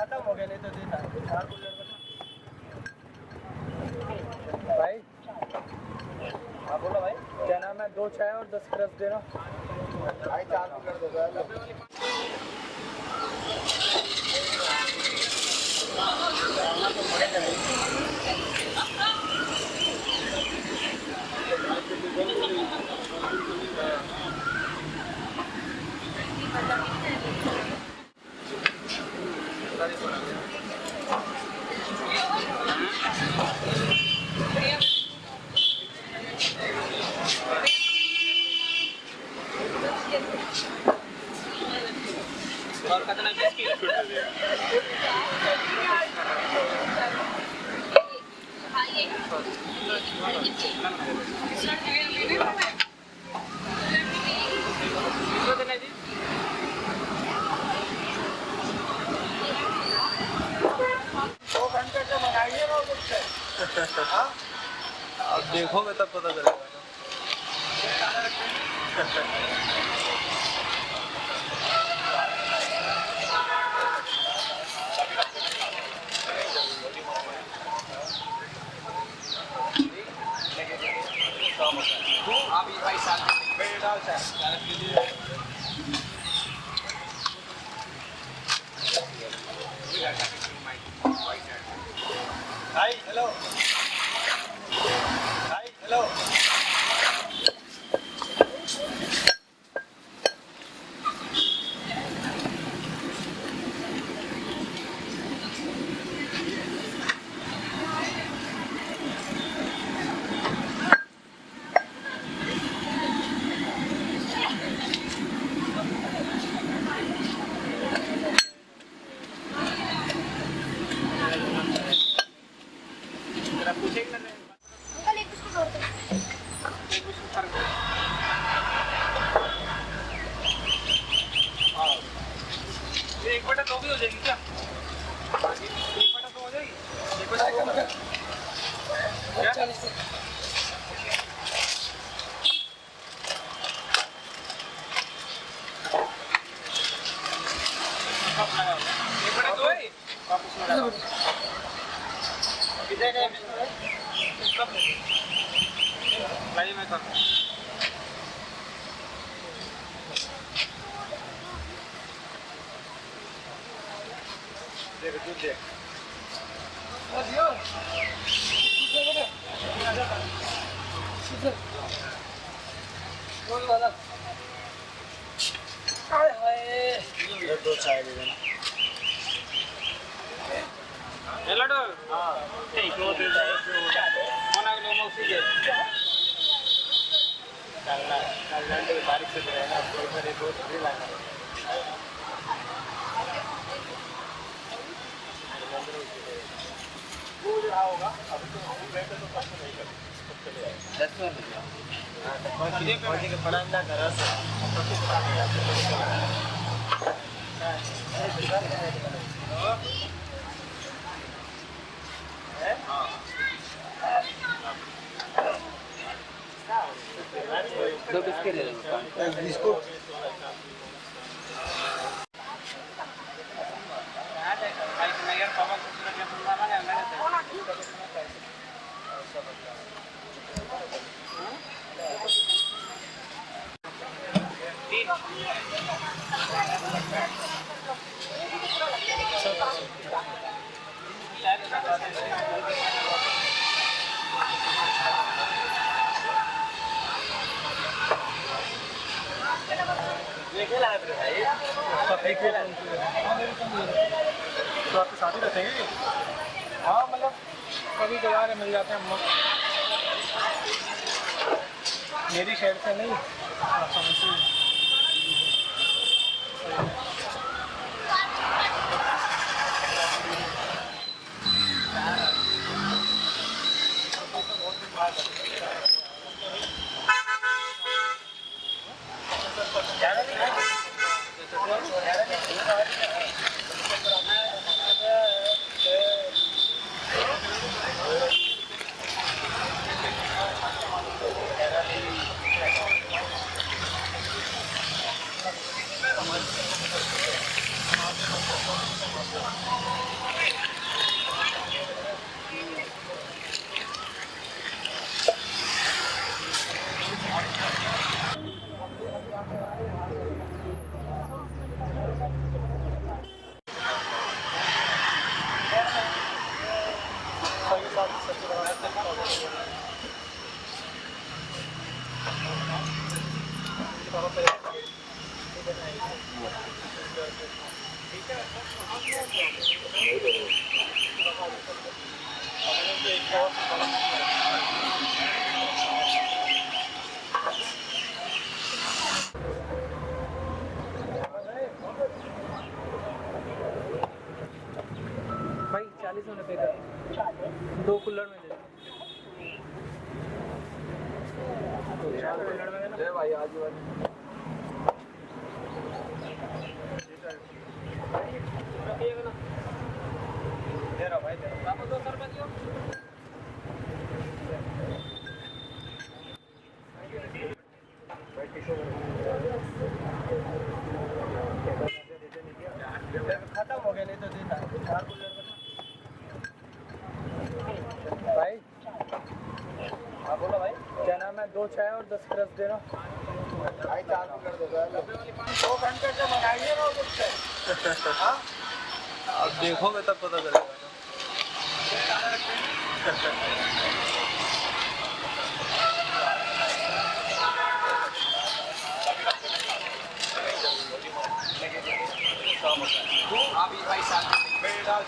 खत्म हो गया नहीं तो देता भाई। हाँ बोलो भाई, क्या नाम है? 2 चाय और 10 रस देना भाई। 4 कर दो और कितना अब देखोगे तब पता चलेगा। Hi, hello. Hi, hello. एक बटा 2 भी हो जाएगी क्या? 1 बटा 2 हो जाएगी? 1 बटा 2 क्या? एक बटा 2 है? कितने का है? लाइए मैं कर देख दूध देख दियो कौन वाला हाय हाय 2 चाय दे देना हे लड्डू हां ठीक हो दे कौन आ गया मौसी के कल बारिश से है ना कोई मेरे को नहीं लगा वो जो होगा अभी तो हम बैठे तो कष्ट नहीं कर 10 मिनट हां तो फौजी के प्रणाम ना करो दो बिस्किट ले लो बिस्कुट तो आपके साथ ही रहते हैं? हाँ मतलब कभी कभार मिल जाते हैं हम लोग, मेरी शहर से नहीं। भाई 40 होने पे कर, 2 कुल्हड़ में दे दो। भाई आज दे रहा भाई, दे रहा। आपको 2 सर दियो। खत्म हो गया, नहीं तो देना 4 कुल्हड़ भाई। हाँ बोलो भाई, क्या नाम है? 2 चाय और 10 रस देना भाई। 4 कुल्हड़ दे दो। 2 घंटे से मंगाइए ना मुझसे। हाँ अब देखोगे तब पता चलेगा आप भाई साथ में डाल